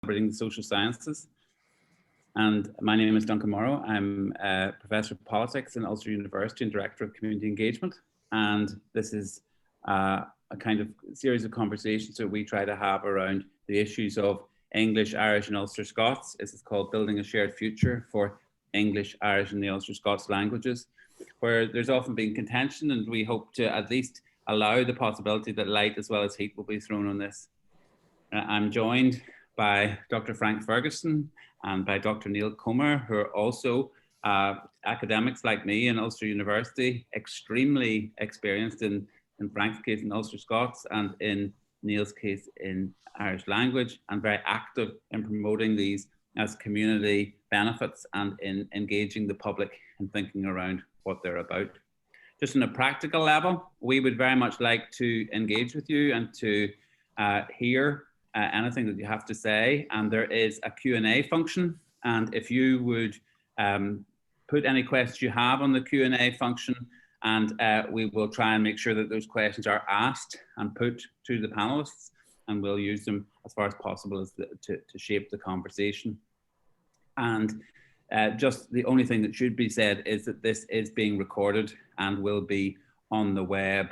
celebrating the social sciences. And my name is Duncan Morrow. I'm a professor of politics in Ulster University and director of community engagement. And this is a kind of series of conversations that we try to have around the issues of English, Irish and Ulster Scots. This is called Building a Shared Future for English, Irish and the Ulster Scots languages, where there's often been contention, and we hope to at least allow the possibility that light as well as heat will be thrown on this. I'm joined by Dr. Frank Ferguson and by Dr. Niall who are also academics like me in Ulster University, extremely experienced in Frank's case in Ulster Scots and in Niall's case in Irish language, and very active in promoting these as community benefits and in engaging the public in thinking around what they're about. Just on a practical level, we would very much like to engage with you and to hear anything that you have to say. And there is a Q&A function. And if you would put any questions you have on the Q&A function, and we will try and make sure that those questions are asked and put to the panelists, and we'll use them as far as possible to shape the conversation. And just the only thing that should be said is that this is being recorded and will be on the web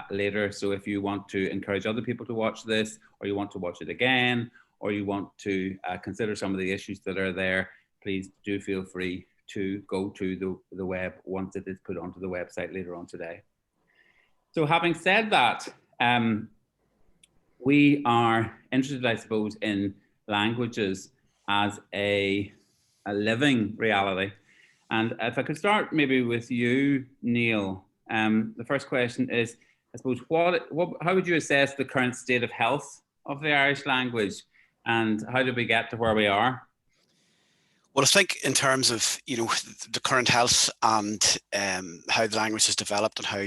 later. So if you want to encourage other people to watch this, or you want to watch it again, or you want to consider some of the issues that are there, please do feel free to go to the web once it is put onto the website later on today. So having said that, we are interested, I suppose, in languages as a living reality. And if I could start maybe with you, Niall, the first question is, I suppose, how would you assess the current state of health of the Irish language, and how did we get to where we are? Well, I think in terms of, the current health and how the language has developed and how,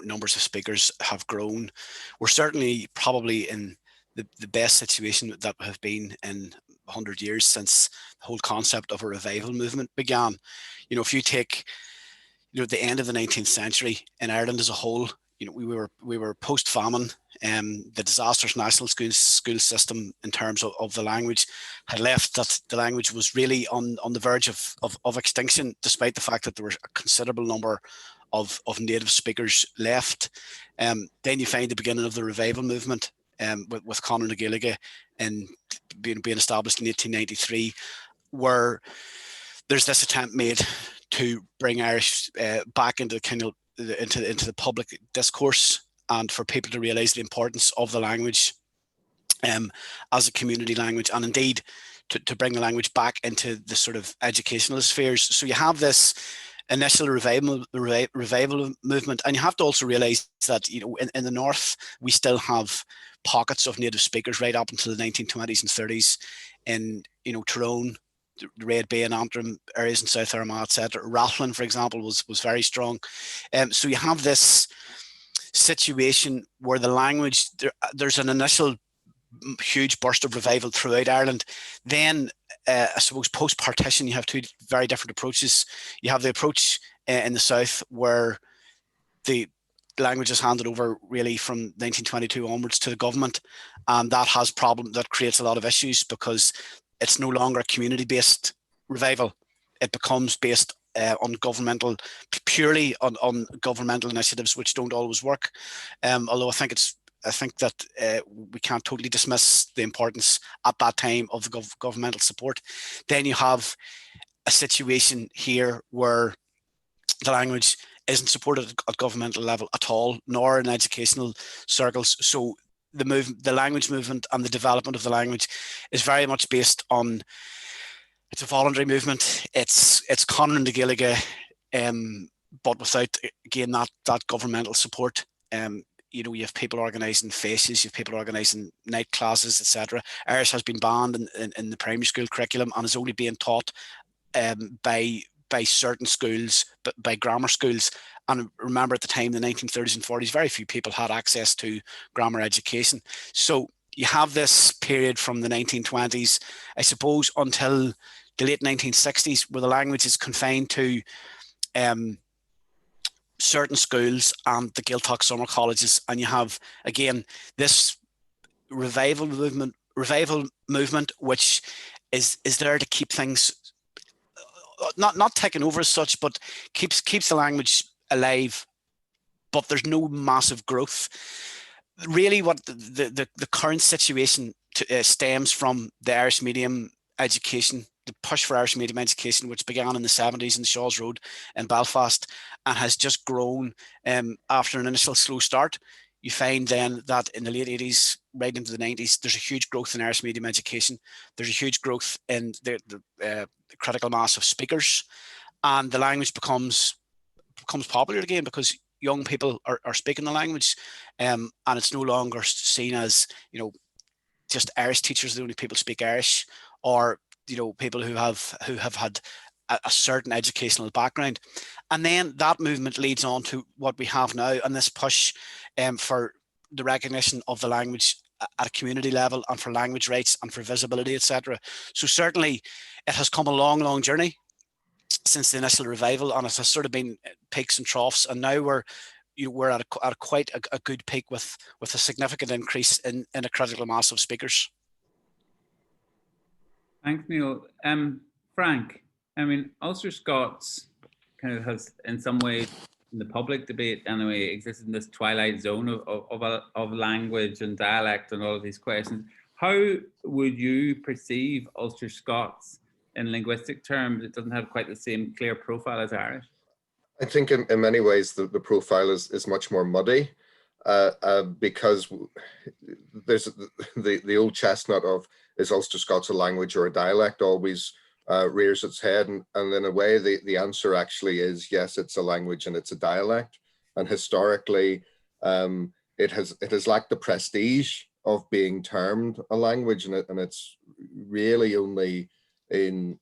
numbers of speakers have grown, we're certainly probably in the best situation that we have been in 100 years since the whole concept of a revival movement began. If you take, the end of the 19th century in Ireland as a whole, we were post-famine. The disastrous national school system in terms of the language had left that the language was really on the verge of extinction, despite the fact that there were a considerable number of native speakers left. Then you find the beginning of the revival movement with Conor na Gaeilge and being established in 1893, where there's this attempt made to bring Irish back into the public discourse, and for people to realise the importance of the language as a community language, and indeed to bring the language back into the sort of educational spheres. So you have this initial revival movement, and you have to also realise that in the north we still have pockets of native speakers right up until the 1920s and 30s in Tyrone, the Red Bay and Antrim areas in South Armagh, etc. Rathlin, for example, was very strong. So you have this situation where the language, there's an initial huge burst of revival throughout Ireland. Then I suppose post-partition you have two very different approaches. You have the approach in the south where the language is handed over really from 1922 onwards to the government, and that creates a lot of issues because it's no longer a community-based revival. It becomes based purely on governmental initiatives, which don't always work. Although I think that we can't totally dismiss the importance at that time of the governmental support. Then you have a situation here where the language isn't supported at governmental level at all, nor in educational circles. So the language movement and the development of the language is very much based on, it's a voluntary movement. It's Conor na Gaeilge, but without, again, that governmental support. You have people organising faces, you have people organising night classes, etc. Irish has been banned in the primary school curriculum and is only being taught by certain schools, but by grammar schools. And remember, at the time, the 1930s and 40s, very few people had access to grammar education. So you have this period from the 1920s, I suppose, until the late 1960s, where the language is confined to certain schools and the Gaeltacht summer colleges. And you have, again, this revival movement revival movement, which is there to keep things not taken over as such, but keeps the language alive, but there's no massive growth. Really, what the current situation stems from the Irish medium education, the push for Irish medium education, which began in the 70s in Shaw's Road in Belfast and has just grown after an initial slow start. You find then that in the late 80s, right into the 90s, there's a huge growth in Irish medium education. There's a huge growth in the critical mass of speakers, and the language becomes popular again because young people are speaking the language, and it's no longer seen as, you know, just Irish teachers, the only people who speak Irish, or, you know, people who have had a certain educational background. And then that movement leads on to what we have now, and this push for the recognition of the language at a community level, and for language rights and for visibility, etc. So certainly it has come a long journey since the initial revival, and it has sort of been peaks and troughs, and now we're at quite a good peak with a significant increase in a critical mass of speakers. Thanks, Niall. Frank, I mean, Ulster Scots kind of has, in some ways, in the public debate anyway, existed in this twilight zone of language and dialect and all of these questions. How would you perceive Ulster Scots in linguistic terms? It doesn't have quite the same clear profile as Irish. I think in many ways the profile is much more muddy because there's the old chestnut of, is Ulster Scots a language or a dialect, always rears its head, and in a way the answer actually is yes, it's a language and it's a dialect. And historically it has lacked the prestige of being termed a language, and it's really only in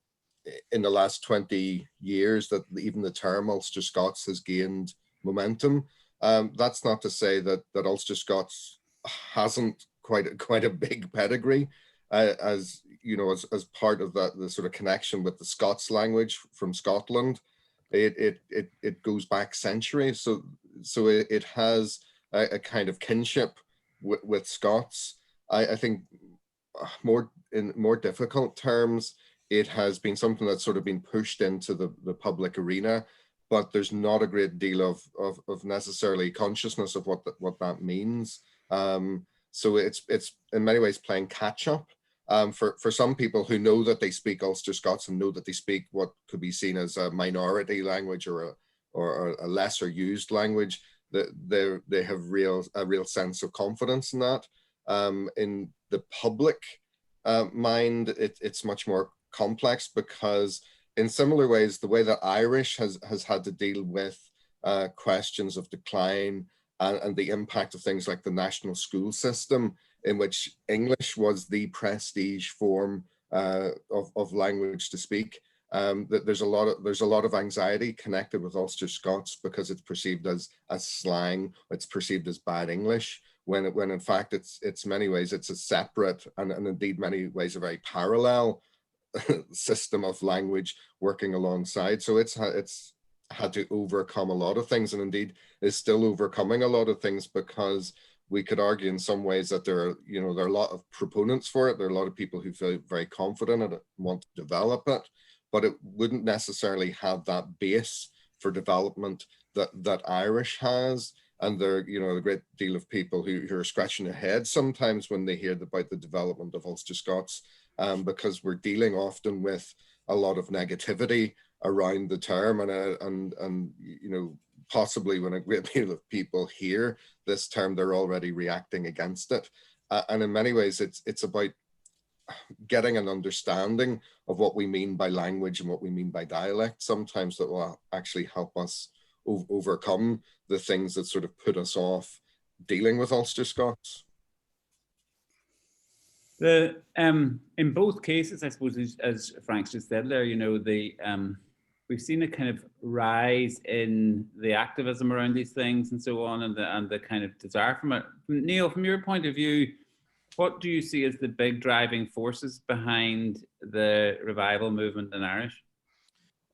the last 20 years that even the term Ulster Scots has gained momentum. That's not to say that Ulster Scots hasn't quite a big pedigree, as you know, as part of the sort of connection with the Scots language from Scotland. It goes back centuries, so it has a kind of kinship with Scots. I think in more difficult terms, it has been something that's sort of been pushed into the public arena, but there's not a great deal of necessarily consciousness of what that means. So it's in many ways playing catch up. For some people who know that they speak Ulster Scots and know that they speak what could be seen as a minority language or a lesser used language, that they have a real sense of confidence in that. In the public mind, it's much more complex, because in similar ways, the way that Irish has had to deal with questions of decline and the impact of things like the national school system, in which English was the prestige form of language to speak, that there's a lot of anxiety connected with Ulster Scots because it's perceived as slang, it's perceived as bad English, when in fact it's many ways it's a separate and indeed many ways a very parallel system of language working alongside. So it's had to overcome a lot of things, and indeed is still overcoming a lot of things, because we could argue in some ways that there are a lot of proponents for it. There are a lot of people who feel very confident in it and want to develop it, but it wouldn't necessarily have that base for development that Irish has. And there are a great deal of people who are scratching their heads sometimes when they hear about the development of Ulster Scots, because we're dealing often with a lot of negativity around the term, and possibly when a great deal of people hear this term, they're already reacting against it. And in many ways, it's about getting an understanding of what we mean by language and what we mean by dialect sometimes, that will actually help us overcome the things that sort of put us off dealing with Ulster Scots. In both cases, I suppose, as Frank's just said there, we've seen a kind of rise in the activism around these things and so on, and the kind of desire from it. Niall, from your point of view, what do you see as the big driving forces behind the revival movement in Irish?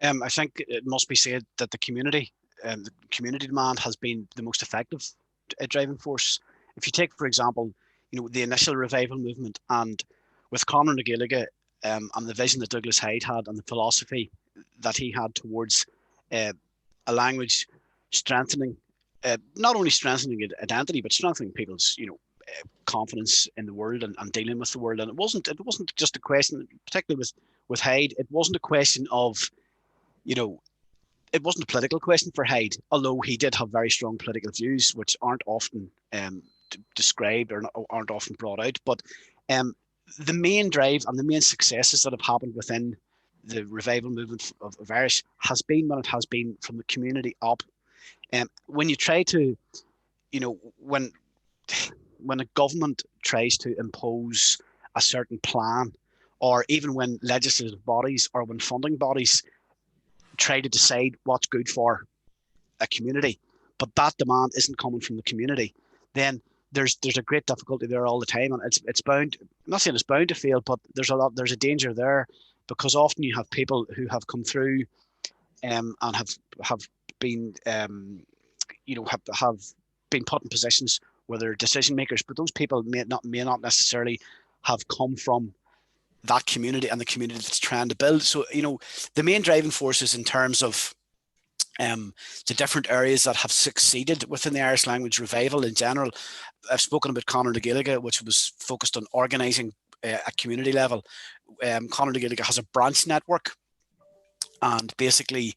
I think it must be said that the community demand has been the most effective driving force. If you take, for example, the initial revival movement, and with Conor na Gaeilge, and the vision that Douglas Hyde had and the philosophy that he had towards a language strengthening, not only strengthening identity, but strengthening people's, confidence in the world and dealing with the world. And it wasn't just a question, particularly with Hyde, it wasn't a question of, it wasn't a political question for Hyde, although he did have very strong political views, which aren't often described or aren't often brought out. But the main drive and the main successes that have happened within the revival movement of Irish has been when it has been from the community up. When you try to, when a government tries to impose a certain plan, or even when legislative bodies or when funding bodies try to decide what's good for a community, but that demand isn't coming from the community, then there's a great difficulty there all the time, and it's bound. I'm not saying it's bound to fail, but there's a danger there, because often you have people who have come through and have been have been put in positions where they're decision makers, but those people may not necessarily have come from that community and the community that's trying to build. So the main driving forces in terms of the different areas that have succeeded within the Irish language revival in general. I've spoken about Conor na Gaeilge, which was focused on organising at community level. Conor na Gaeilge has a branch network, and basically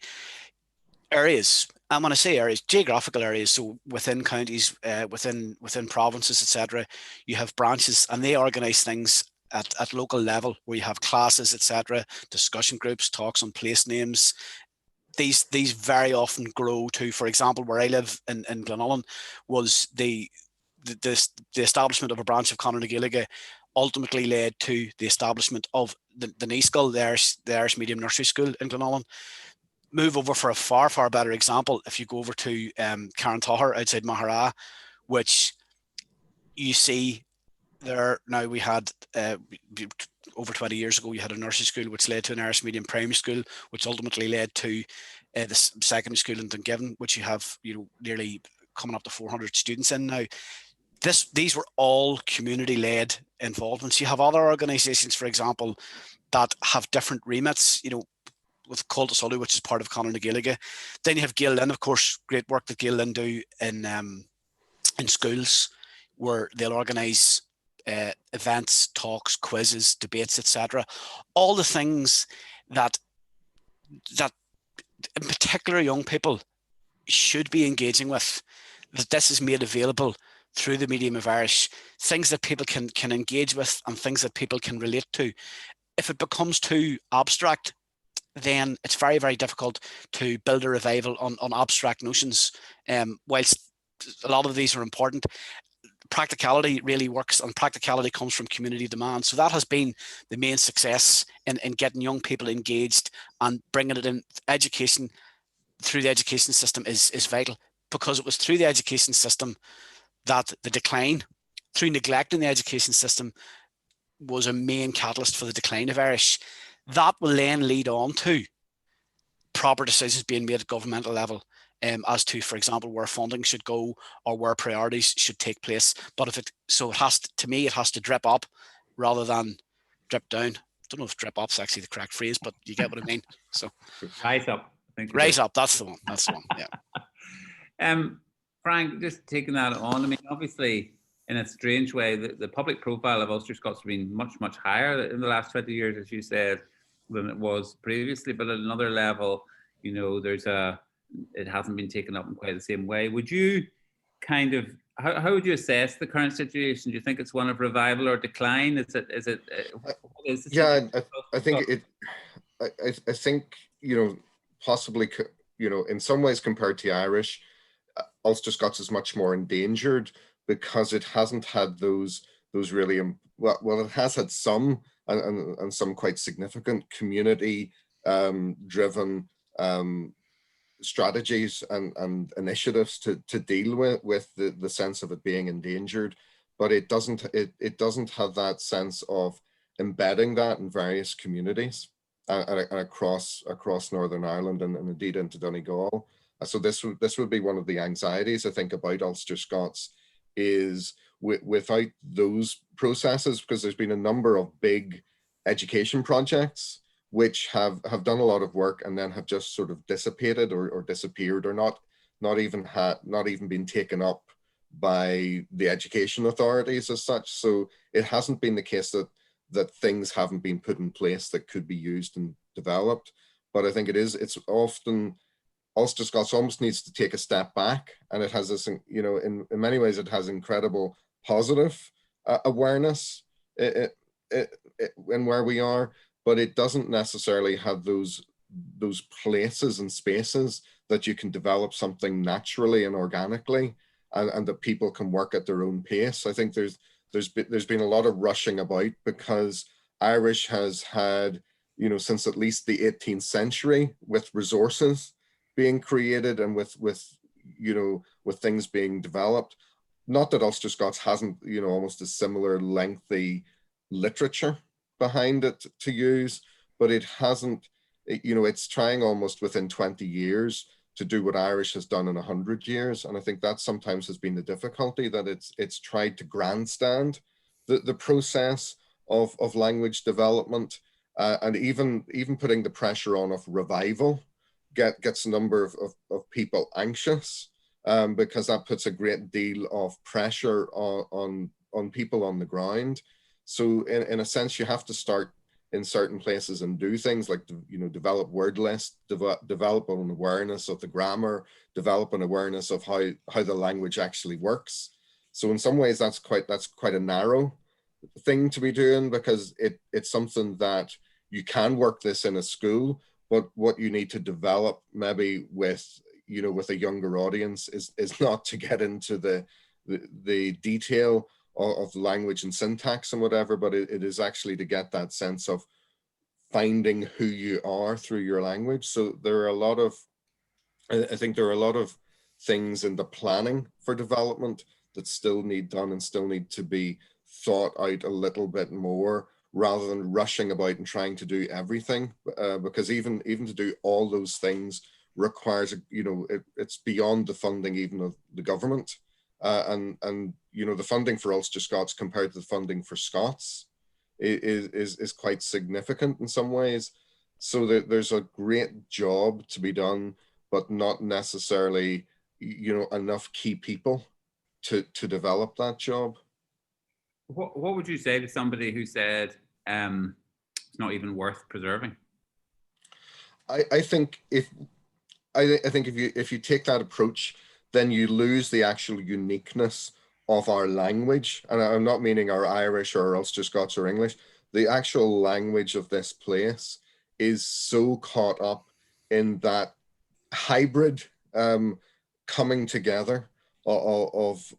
areas, and when I say areas, geographical areas, so within counties, within provinces, etc., you have branches, and they organise things at local level, where you have classes, etc., discussion groups, talks on place names. These very often grow to, for example, where I live in Glenullen, was the establishment of a branch of Conor na Gaeilge ultimately led to the establishment of the Niall, the Irish medium nursery school in Glenullen. Move over for a far, far better example, if you go over to Carrantahar outside Mahara, which you see there now. We had over 20 years ago, you had a nursery school which led to an Irish medium primary school, which ultimately led to the secondary school in Dungiven, which you have nearly coming up to 400 students in now. These were all community-led involvements. You have other organisations, for example, that have different remits, with Cultus Ulu, which is part of Conor na Gaeilge. Then you have Gael Lynn, of course, great work that Gael Lynn do in schools, where they'll organise events, talks, quizzes, debates, etc. All the things that in particular young people should be engaging with, that this is made available through the medium of Irish, things that people can engage with and things that people can relate to. If it becomes too abstract, then it's very, very difficult to build a revival on abstract notions. Whilst a lot of these are important, practicality really works, and practicality comes from community demand. So that has been the main success in getting young people engaged and bringing it in. Education through the education system is vital, because it was through the education system that the decline, through neglecting the education system, was a main catalyst for the decline of Irish. That will then lead on to proper decisions being made at governmental level as to, for example, where funding should go or where priorities should take place. But it has to drip up rather than drip down. I don't know if drip up's actually the correct phrase, but you get what I mean. So rise up. I think rise up. That's the one. Yeah. Frank, just taking that on. I mean, obviously, in a strange way, the public profile of Ulster Scots has been much, much higher in the last 20 years, as you said, than it was previously. But at another level, it hasn't been taken up in quite the same way. Would you how would you assess the current situation? Do you think it's one of revival or decline? I think possibly, in some ways compared to Irish, Ulster Scots is much more endangered, because it hasn't had those really, it has had some and some quite significant community driven strategies and initiatives to deal with the sense of it being endangered, but it doesn't have that sense of embedding that in various communities and across Northern Ireland and indeed into Donegal. So this would be one of the anxieties, I think, about Ulster Scots, is without those processes, because there's been a number of big education projects which have done a lot of work and then have just sort of dissipated or disappeared, or not even been taken up by the education authorities as such. So it hasn't been the case that things haven't been put in place that could be used and developed. But I think it's often Ulster Scots almost needs to take a step back, and it has this, you know, in many ways it has incredible positive awareness in where we are, but it doesn't necessarily have those places and spaces that you can develop something naturally and organically, and that people can work at their own pace. I think there's been a lot of rushing about, because Irish has had, you know, since at least the 18th century, with resources being created and with things being developed. Not that Ulster Scots hasn't, you know, almost a similar lengthy literature behind it to use, but it hasn't, you know, it's trying almost within 20 years to do what Irish has done in 100 years. And I think that sometimes has been the difficulty, that it's tried to grandstand the process of language development, and even putting the pressure on of revival gets a number of people anxious, because that puts a great deal of pressure on people on the ground. So in a sense, you have to start in certain places and do things like, you know, develop word lists, develop an awareness of the grammar, develop an awareness of how the language actually works. So in some ways, that's quite a narrow thing to be doing, because it's something that you can work this in a school, but what you need to develop maybe with a younger audience is not to get into the detail of language and syntax and whatever, but it is actually to get that sense of finding who you are through your language. So there are I think there are a lot of things in the planning for development that still need done and still need to be thought out a little bit more, rather than rushing about and trying to do everything, because even to do all those things requires, you know, it's beyond the funding even of the government, and you know, the funding for Ulster Scots compared to the funding for Scots is quite significant in some ways. So there's a great job to be done, but not necessarily, you know, enough key people to develop that job. What would you say to somebody who said it's not even worth preserving? I think if you take that approach, then you lose the actual uniqueness of our language. And I'm not meaning our Irish or Ulster Scots or English. The actual language of this place is so caught up in that hybrid coming together of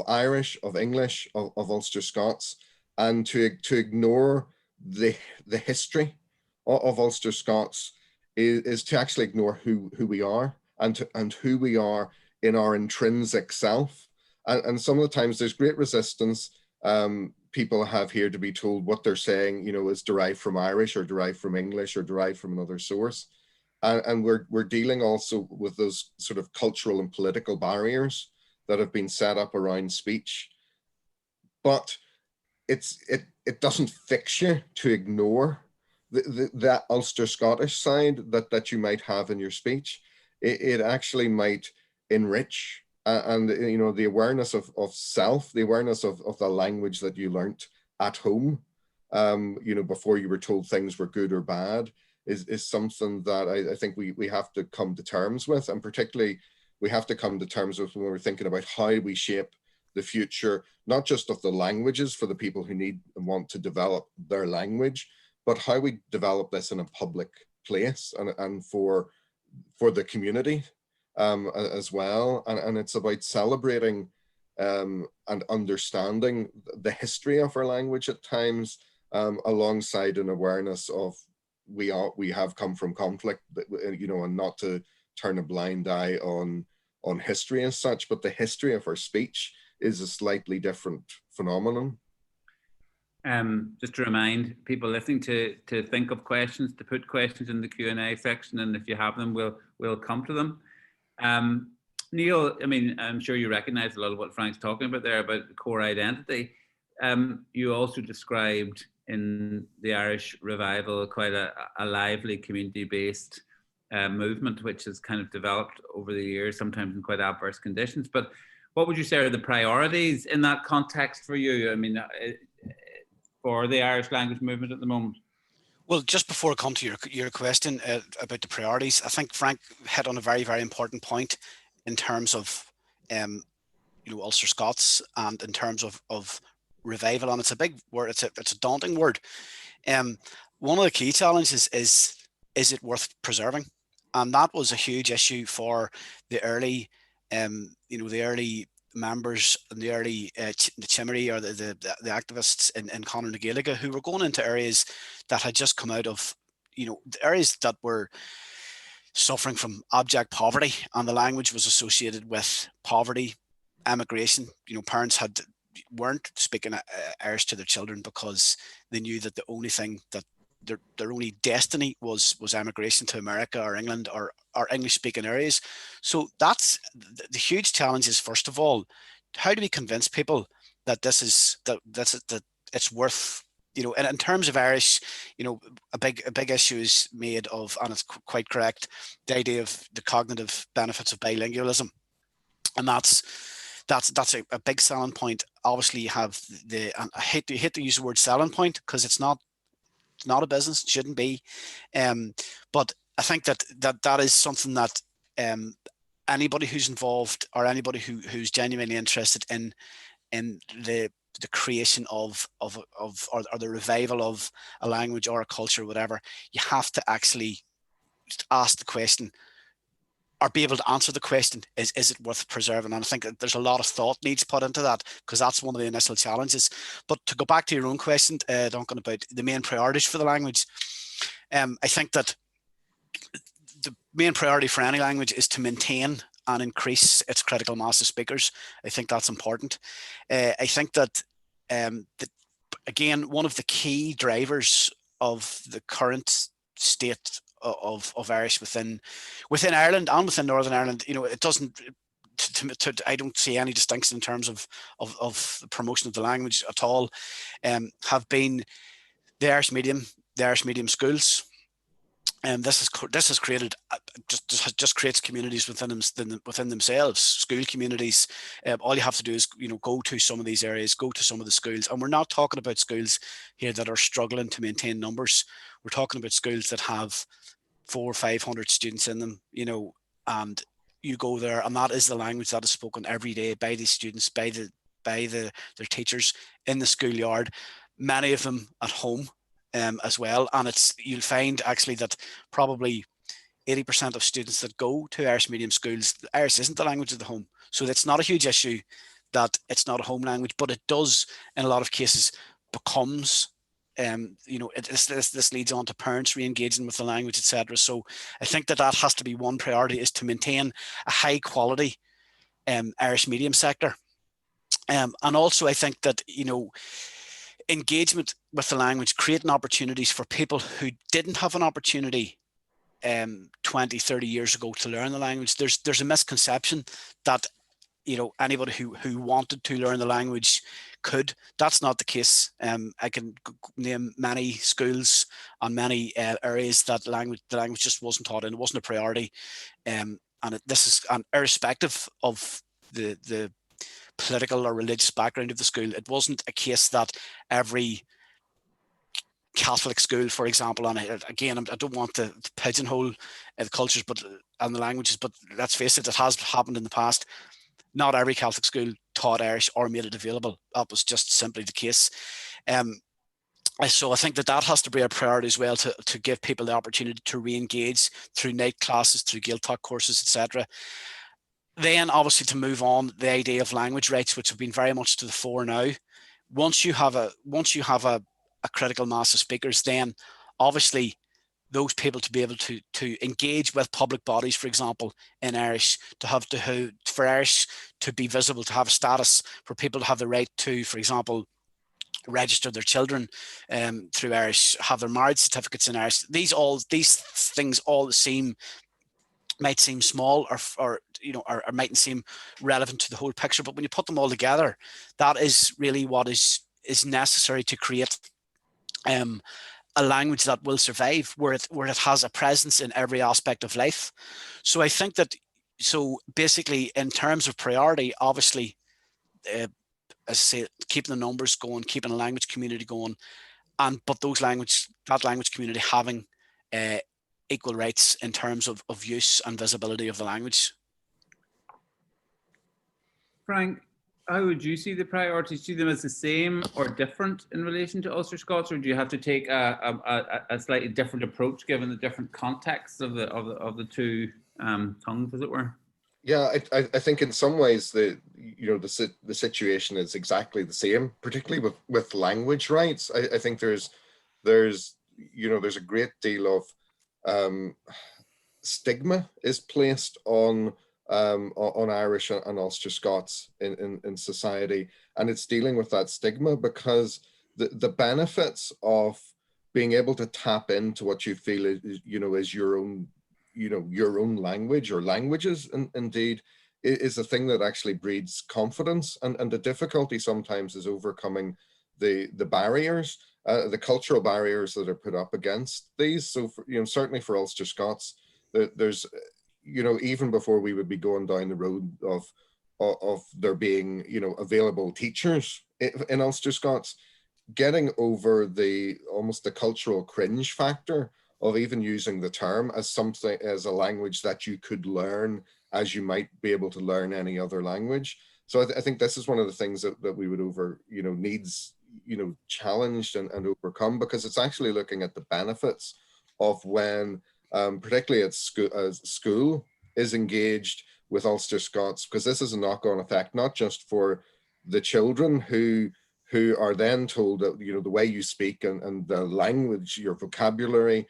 Irish, of English, of Ulster Scots, and to ignore the history of Ulster Scots is to actually ignore who we are, and who we are in our intrinsic self. And some of the times there's great resistance. People have here to be told what they're saying, you know, is derived from Irish or derived from English or derived from another source. And we're dealing also with those sort of cultural and political barriers that have been set up around speech. But it doesn't fix you to ignore that Ulster Scottish side that you might have in your speech. It actually might enrich, and you know, the awareness of self, the awareness of the language that you learnt at home, you know, before you were told things were good or bad, is something that I think we have to come to terms with. And particularly we have to come to terms with when we're thinking about how we shape the future, not just of the languages for the people who need and want to develop their language, but how we develop this in a public place and for the community as well. And it's about celebrating and understanding the history of our language at times, alongside an awareness of we have come from conflict, you know, and not to turn a blind eye on history as such, but the history of our speech is a slightly different phenomenon. Just to remind people listening to think of questions, to put questions in the Q&A section, and if you have them, we'll come to them. Neil, I mean, I'm sure you recognize a lot of what Frank's talking about there about the core identity. You also described in the Irish revival quite a lively community-based movement, which has kind of developed over the years, sometimes in quite adverse conditions. But what would you say are the priorities in that context for you? I mean, for the Irish language movement at the moment? Well, just before I come to your question about the priorities, I think Frank hit on a very, very important point in terms of Ulster Scots, and in terms of revival. And it's a big word, it's a daunting word. One of the key challenges is it worth preserving? And that was a huge issue for the early the early members and the early the Chimmery, or the activists in Conor na Gaeilge, who were going into areas that had just come out of the areas that were suffering from abject poverty, and the language was associated with poverty, emigration. Parents weren't speaking Irish to their children because they knew that the only thing that their only destiny was emigration to America or England or English speaking areas. So that's the huge challenge. Is, first of all, how do we convince people that that it's worth, and in terms of Irish, a big issue is made of, and it's quite correct, the idea of the cognitive benefits of bilingualism. And that's a big selling point. Obviously, you have and I hate to use the word selling point, because it's not a business, it shouldn't be. But I think that is something that anybody who's involved, or anybody who's genuinely interested in the creation of or the revival of a language or a culture, whatever, you have to actually ask the question, or be able to answer the question, is it worth preserving? And I think that there's a lot of thought needs put into that, because that's one of the initial challenges. But to go back to your own question, Duncan, about the main priorities for the language, I think that the main priority for any language is to maintain and increase its critical mass of speakers. I think that's important. I think that, again, one of the key drivers of the current state of Irish within Ireland and within Northern Ireland, it doesn't. I don't see any distinction in terms of the promotion of the language at all. Have been the Irish medium schools. This has created just creates communities within themselves, school communities. All you have to do is go to some of these areas, go to some of the schools, and we're not talking about schools here that are struggling to maintain numbers. We're talking about schools that have 400 or 500 students in them, and you go there, and that is the language that is spoken every day by these students, by their teachers in the schoolyard, many of them at home as well. And you'll find actually that probably 80% of students that go to Irish medium schools, Irish isn't the language of the home. So it's not a huge issue that it's not a home language, but it does in a lot of cases becomes this leads on to parents re-engaging with the language, etc. So I think that has to be one priority, is to maintain a high quality Irish medium sector. And also I think that engagement with the language, creating opportunities for people who didn't have an opportunity 20, 30 years ago to learn the language. There's a misconception that anybody who wanted to learn the language could. That's not the case. I can name many schools and many areas that the language just wasn't taught in. It wasn't a priority, and this is irrespective of the political or religious background of the school. It wasn't a case that every Catholic school, for example, and again, I don't want to pigeonhole the cultures and the languages, but let's face it, it has happened in the past. Not every Catholic school taught Irish or made it available. That was just simply the case. So I think that has to be a priority as well, to give people the opportunity to re-engage through night classes, through Gaeltacht courses, etc. Then obviously to move on, the idea of language rights, which have been very much to the fore now. Once you have a critical mass of speakers, then obviously those people to be able to engage with public bodies, for example, in Irish, for Irish to be visible, to have a status, for people to have the right to, for example, register their children through Irish, have their marriage certificates in Irish. These things all seem might seem small or mightn't seem relevant to the whole picture, but when you put them all together, that is really what is necessary to create a language that will survive, where it has a presence in every aspect of life. So I think that, so basically in terms of priority, obviously, as I say, keeping the numbers going, keeping a language community going, but that language community having equal rights in terms of use and visibility of the language. Frank, how would you see the priorities? Do you see them as the same or different in relation to Ulster Scots, or do you have to take a slightly different approach given the different contexts of the two tongues, as it were? Yeah, I think in some ways the situation is exactly the same, particularly with language rights. I think there's a great deal of stigma is placed on Irish and Ulster Scots in society, and it's dealing with that stigma because the benefits of being able to tap into what you feel is your own language or languages, indeed, is a thing that actually breeds confidence, and the difficulty sometimes is overcoming the barriers, the cultural barriers that are put up against these. So certainly for Ulster Scots, there's even before we would be going down the road of there being available teachers in Ulster Scots, getting over almost the cultural cringe factor of even using the term as a language that you could learn as you might be able to learn any other language. So I think this is one of the things that we would needs challenged and overcome, because it's actually looking at the benefits of when particularly at school is engaged with Ulster Scots, because this is a knock-on effect, not just for the children who are then told that the way you speak and the language, your vocabulary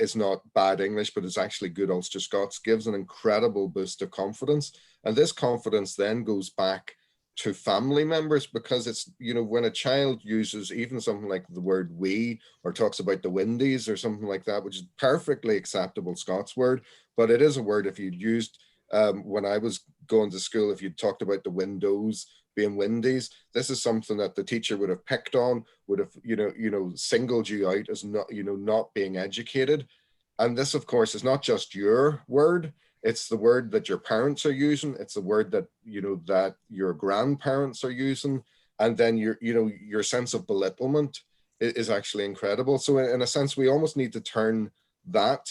is not bad English, but it's actually good Ulster Scots, gives an incredible boost of confidence. And this confidence then goes back to family members, because it's, when a child uses even something like the word we, or talks about the windies or something like that, which is perfectly acceptable Scots word, but it is a word if you'd used, when I was going to school, if you'd talked about the windows being windies, this is something that the teacher would have picked on, would have, singled you out as not being educated. And this, of course, is not just your word. It's the word that your parents are using. It's the word that that your grandparents are using, and then your sense of belittlement is actually incredible. So in a sense, we almost need to turn that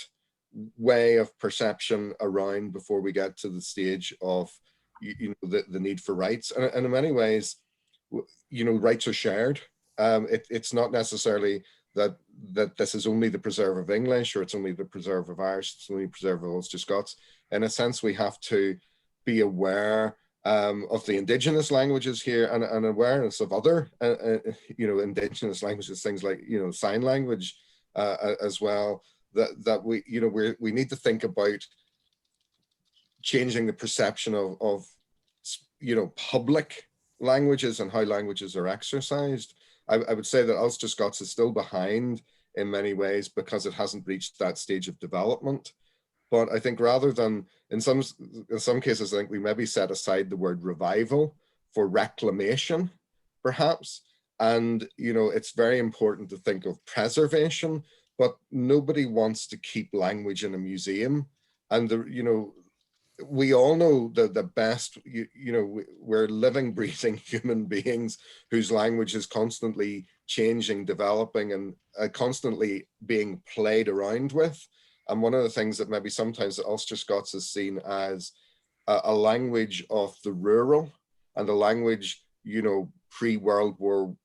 way of perception around before we get to the stage of the need for rights. And in many ways, rights are shared. It's not necessarily that this is only the preserve of English, or it's only the preserve of Irish, it's only the preserve of Ulster Scots. In a sense, we have to be aware of the indigenous languages here, and awareness of other indigenous languages, things like sign language as well, that we need to think about changing the perception of public languages and how languages are exercised. I would say that Ulster Scots is still behind in many ways because it hasn't reached that stage of development. But I think rather than, in some cases, I think we maybe set aside the word revival for reclamation, perhaps. And, it's very important to think of preservation, but nobody wants to keep language in a museum. And, we all know that the best, we're living, breathing human beings whose language is constantly changing, developing, and constantly being played around with. And one of the things that maybe sometimes the Ulster Scots is seen as a language of the rural, and a language, pre-World War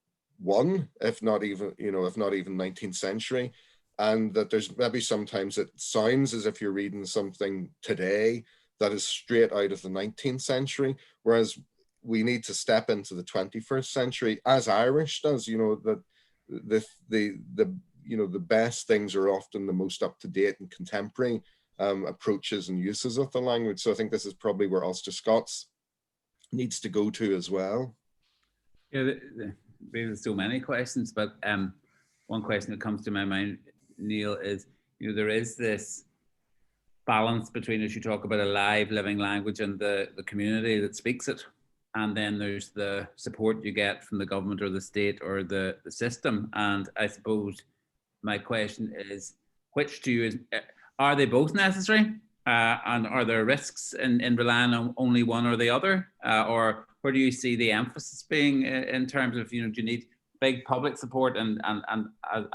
I, if not even 19th century. And that there's maybe sometimes it sounds as if you're reading something today that is straight out of the 19th century, whereas we need to step into the 21st century, as Irish does. That the best things are often the most up to date and contemporary approaches and uses of the language. So I think this is probably where Ulster Scots needs to go to as well. Yeah, there's so many questions, but one question that comes to my mind, Niall, is there is this balance between, as you talk about, a live living language and the community that speaks it. And then there's the support you get from the government or the state or the system. And I suppose my question is, which do you, are they both necessary? And are there risks in relying on only one or the other? Or where do you see the emphasis being in terms of, you know, do you need big public support and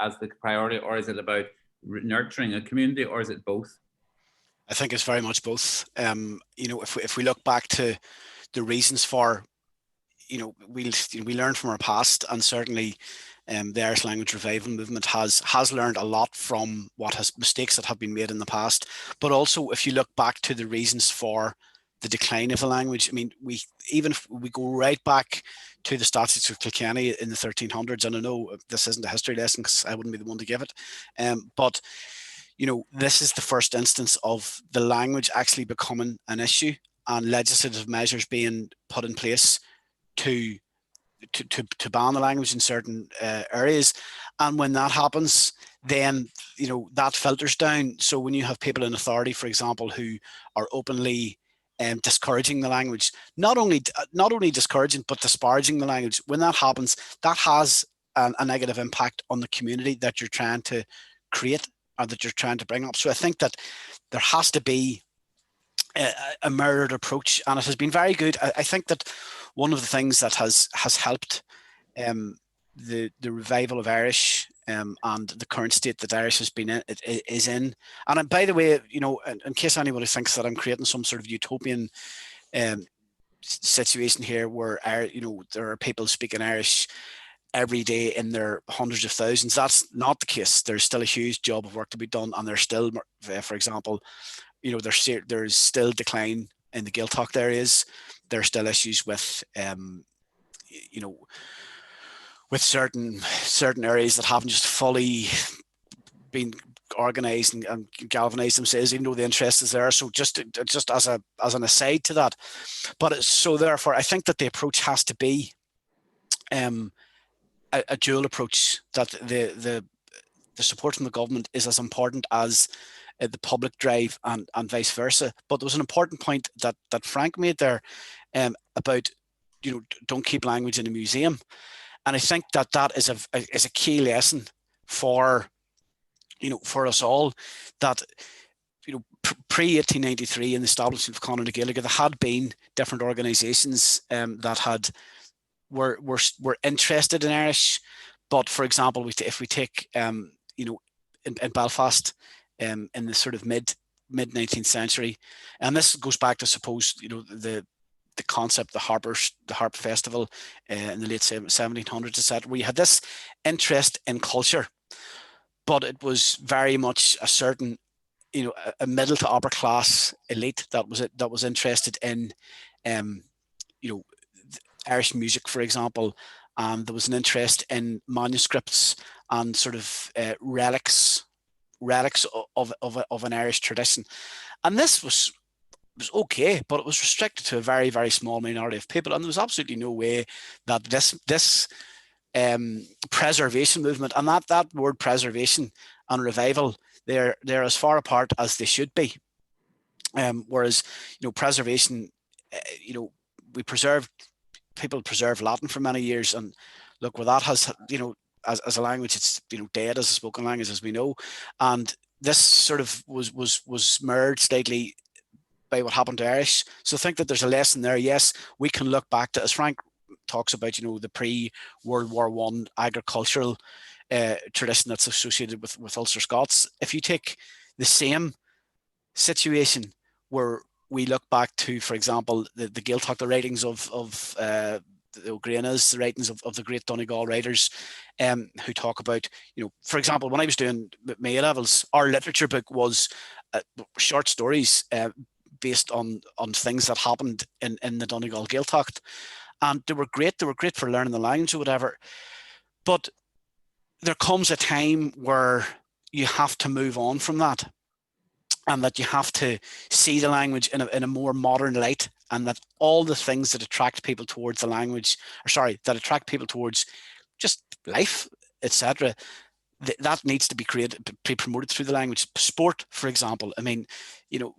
as the priority, or is it about nurturing a community, or is it both? I think it's very much both. You know, if we look back to the reasons for, you know, we learn from our past, and certainly the Irish language revival movement has learned a lot from mistakes that have been made in the past. But also, if you look back to the reasons for the decline of the language, I mean, even if we go right back to the Statutes of Kilkenny in the 1300s, and I know this isn't a history lesson because I wouldn't be the one to give it, but you know, this is the first instance of the language actually becoming an issue and legislative measures being put in place to ban the language in certain areas. And when that happens, then, you know, that filters down. So when you have people in authority, for example, who are openly discouraging the language, not only discouraging but disparaging the language, when that happens, that has a negative impact on the community that you're trying to create or that you're trying to bring up. So I think that there has to be a mirrored approach, and it has been very good. I think that one of the things that has helped the revival of Irish and the current state that Irish has been is in. And by the way, you know, in case anybody thinks that I'm creating some sort of utopian situation here where, you know, there are people speaking Irish every day in their hundreds of thousands, that's not the case. There's still a huge job of work to be done, and there's still, for example, you know, there's still decline in the Gaeltacht areas. There are still issues with, you know, with certain areas that haven't just fully been organised and galvanised themselves, even though the interest is there. So just as an aside to that, but so therefore, I think that the approach has to be a dual approach. That the support from the government is as important as the public drive and vice versa. But there was an important point that Frank made there about, you know, don't keep language in a museum, and I think that is a key lesson for, you know, for us all, that, you know, pre 1893 in the establishment of Conor na Gaeilge, there had been different organisations that were interested in Irish. But for example, if we take you know, in Belfast in the sort of mid 19th century, and this goes back to, suppose, you know, the concept, the harp festival in the late 1700s, etc., where you had this interest in culture, but it was very much a certain, you know, a middle to upper class elite that was interested in you know, Irish music, for example, and there was an interest in manuscripts and sort of relics of an Irish tradition. And this was okay, but it was restricted to a very, very small minority of people, and there was absolutely no way that this preservation movement, and that word preservation and revival, they're as far apart as they should be. Whereas, you know, preservation, you know, people preserve Latin for many years, and look, where that has, you know, as a language, it's, you know, dead as a spoken language, as we know. And this sort of was mirrored slightly by what happened to Irish. So I think that there's a lesson there. Yes, we can look back to, as Frank talks about, you know, the pre-World War I agricultural tradition that's associated with Ulster Scots. If you take the same situation where we look back to, for example, the Gaeltacht, the writings of the O'Grainas, the writings of the great Donegal writers, who talk about, you know, for example, when I was doing my A-levels, our literature book was short stories based on things that happened in the Donegal Gaeltacht, and they were great for learning the language or whatever. But there comes a time where you have to move on from that, and that you have to see the language in a more modern light, and that all the things that attract people towards the language, that attract people towards just life, etc., that needs to be promoted through the language. Sport, for example, I mean, you know,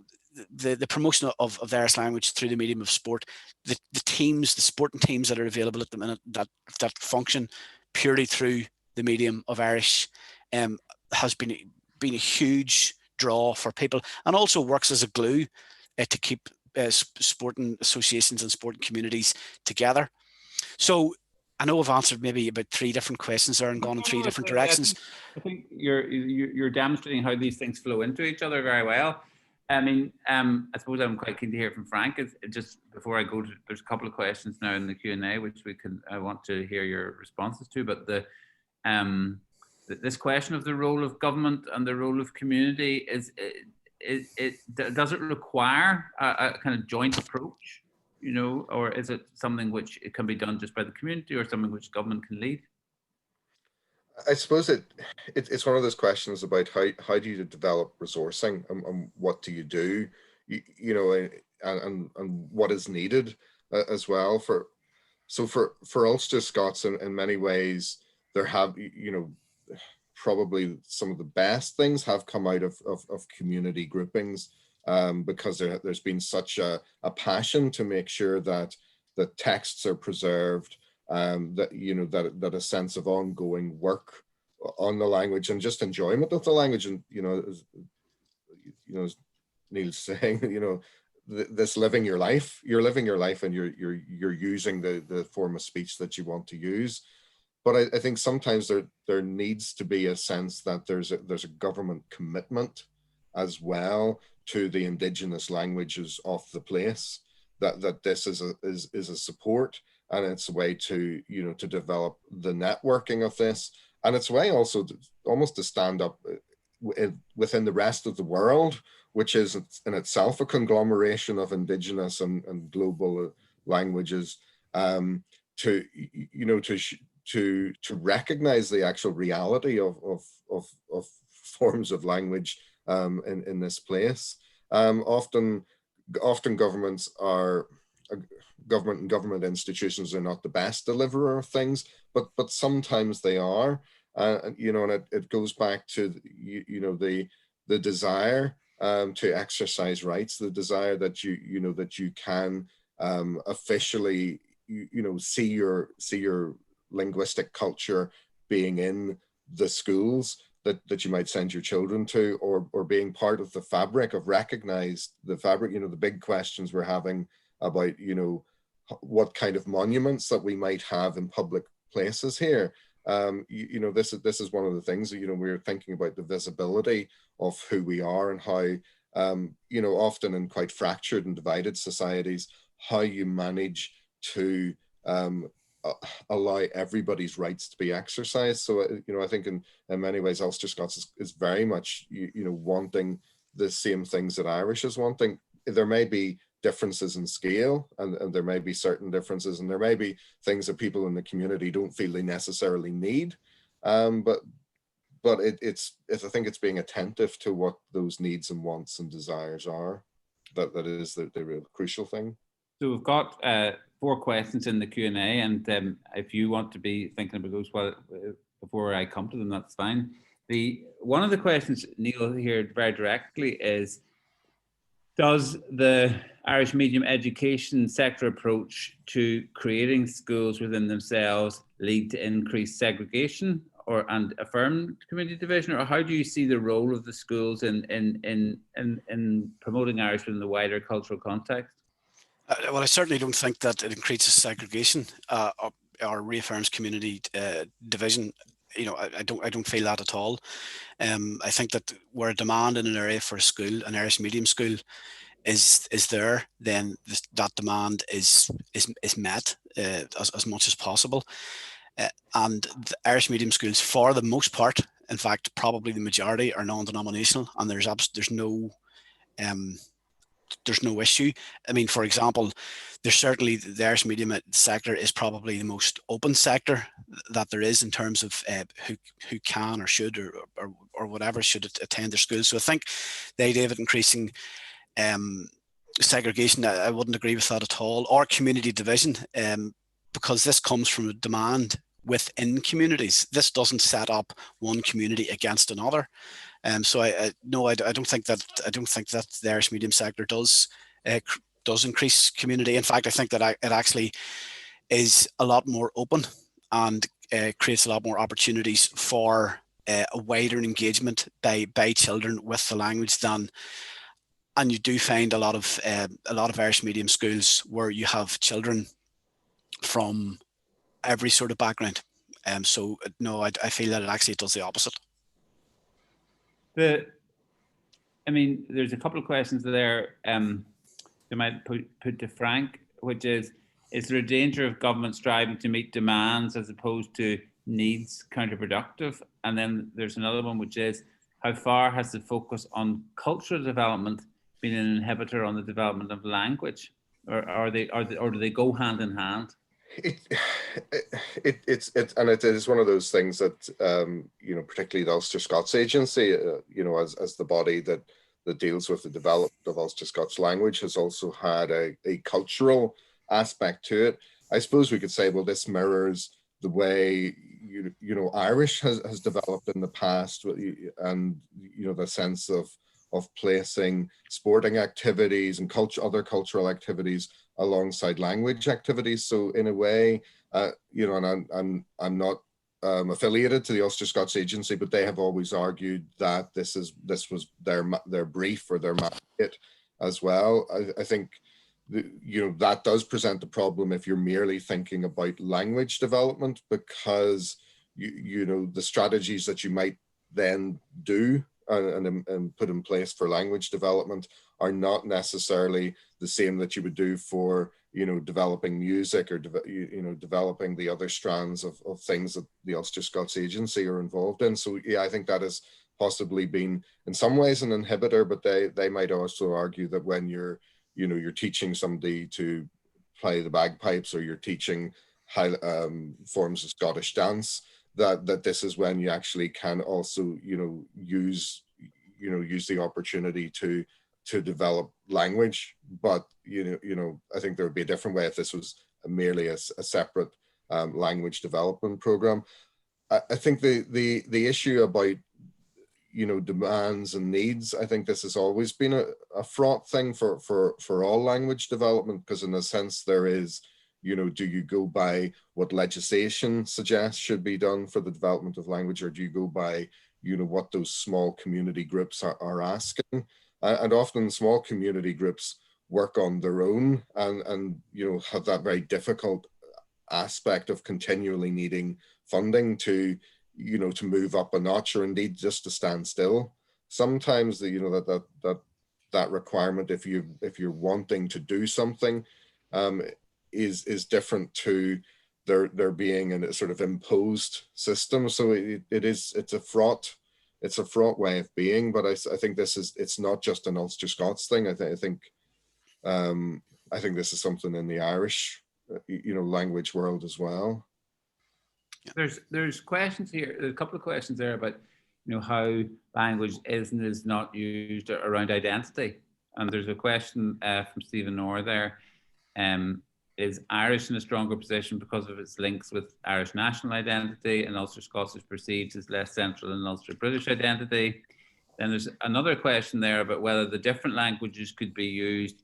the promotion of the Irish language through the medium of sport, the teams, the sporting teams that are available at the minute that function purely through the medium of Irish has been a huge draw for people, and also works as a glue to keep sporting associations and sporting communities together. So I know I've answered maybe about 3 different questions there and gone in 3 different directions. I think you're demonstrating how these things flow into each other very well. I mean, I suppose I'm quite keen to hear from Frank. It's just before I go to, there's a couple of questions now in the Q&A which I want to hear your responses to. But this question of the role of government and the role of community does it require a kind of joint approach, you know, or is it something which it can be done just by the community, or something which government can lead? I suppose it's one of those questions about how do you develop resourcing, and what do you do, you know, and what is needed as well for Ulster Scots. In many ways, there have, you know, probably some of the best things have come out of community groupings, because there's been such a passion to make sure that the texts are preserved, that, you know, that a sense of ongoing work on the language and just enjoyment of the language. And, you know, as Niall's saying, you know, this living your life, you're living your life, and you're using the form of speech that you want to use. But I think sometimes there needs to be a sense that there's a government commitment as well to the Indigenous languages of the place, that this is a support, and it's a way to, you know, to develop the networking of this, and it's a way also almost to stand up within the rest of the world, which is in itself a conglomeration of Indigenous and global languages, to, you know, to recognize the actual reality of forms of language in this place. Often government and government institutions are not the best deliverer of things, but sometimes they are. You know, and it goes back to, you know, the desire to exercise rights, the desire that you know, that you can officially, you know, see your linguistic culture being in the schools that you might send your children to, or being part of the fabric of recognize the fabric. You know, the big questions we're having about, you know, what kind of monuments that we might have in public places here. You know, this is one of the things that, you know, we're thinking about the visibility of who we are, and how, you know, often in quite fractured and divided societies, how you manage to allow everybody's rights to be exercised. So, you know, I think in many ways, Ulster Scots is very much, you know, wanting the same things that Irish is wanting. There may be differences in scale, and there may be certain differences, and there may be things that people in the community don't feel they necessarily need. But it's I think it's being attentive to what those needs and wants and desires are. That is the real crucial thing. So we've got 4 questions in the Q&A, and if you want to be thinking about those before I come to them, that's fine. One of the questions, Niall, here very directly is, does the Irish medium education sector approach to creating schools within themselves lead to increased segregation and affirmed community division, or how do you see the role of the schools in promoting Irish within the wider cultural context? Well, I certainly don't think that it increases segregation or reaffirms community division. You know, I don't feel that at all. I think that where demand in an area for a school, an Irish medium school, is there, then that demand is met as much as possible. And the Irish medium schools, for the most part, in fact, probably the majority, are non-denominational, and there's no issue. I mean, for example, there's certainly the Irish medium sector is probably the most open sector that there is in terms of who can or should or whatever should attend their schools. So I think the idea of it increasing segregation, I wouldn't agree with that at all, or community division, because this comes from a demand within communities. This doesn't set up one community against another. So I don't think that the Irish medium sector does increase community. In fact, I think that it actually is a lot more open and creates a lot more opportunities for a wider engagement by children with the language than. And you do find a lot of Irish medium schools where you have children from every sort of background. So no, I feel that it actually does the opposite. There's a couple of questions there. They might put to Frank, which is there a danger of government striving to meet demands as opposed to needs counterproductive? And then there's another one, which is, how far has the focus on cultural development been an inhibitor on the development of language, or do they go hand in hand? It's it is one of those things that particularly the Ulster Scots Agency, as the body that deals with the development of Ulster Scots language, has also had a cultural aspect to it. I suppose we could say, well, this mirrors the way Irish has developed in the past, and the sense of placing sporting activities and other cultural activities alongside language activities. So in a way, and I'm not affiliated to the Ulster Scots Agency, but they have always argued that this was their brief or their mandate as well. I think that does present a problem if you're merely thinking about language development, because the strategies that you might then do and put in place for language development are not necessarily the same that you would do for developing music or developing the other strands of things that the Ulster Scots Agency are involved in. So yeah, I think that has possibly been in some ways an inhibitor, but they might also argue that when you're teaching somebody to play the bagpipes, or you're teaching forms of Scottish dance, that this is when you actually can also use the opportunity to develop language. But I think there would be a different way if this was merely a separate language development program. I think the issue about demands and needs, I think this has always been a fraught thing for all language development, because in a sense there is, do you go by what legislation suggests should be done for the development of language, or do you go by what those small community groups are asking? And often small community groups work on their own and have that very difficult aspect of continually needing funding to move up a notch, or indeed just to stand still. Sometimes that requirement, if you're wanting to do something, is different to there being a sort of imposed system. So it's a fraught way of being. But I think it's not just an Ulster Scots thing. I think this is something in the Irish language world as well. There's questions here. There's a couple of questions there about how language is and is not used around identity. And there's a question from Stephen Orr there. Is Irish in a stronger position because of its links with Irish national identity, and Ulster Scots is perceived as less central in Ulster British identity? Then there's another question there about whether the different languages could be used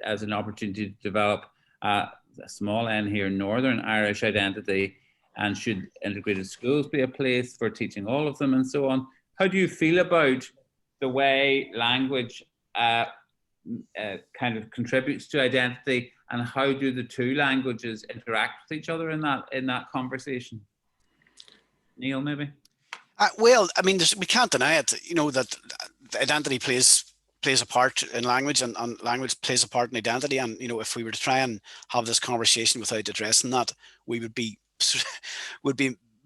as an opportunity to develop a small n here, Northern Irish identity, and should integrated schools be a place for teaching all of them, and so on. How do you feel about the way language kind of contributes to identity, and how do the two languages interact with each other in that conversation? Niall, maybe? Well, I mean, we can't deny it, that identity plays a part in language, and language plays a part in identity. And, if we were to try and have this conversation without addressing that, we would be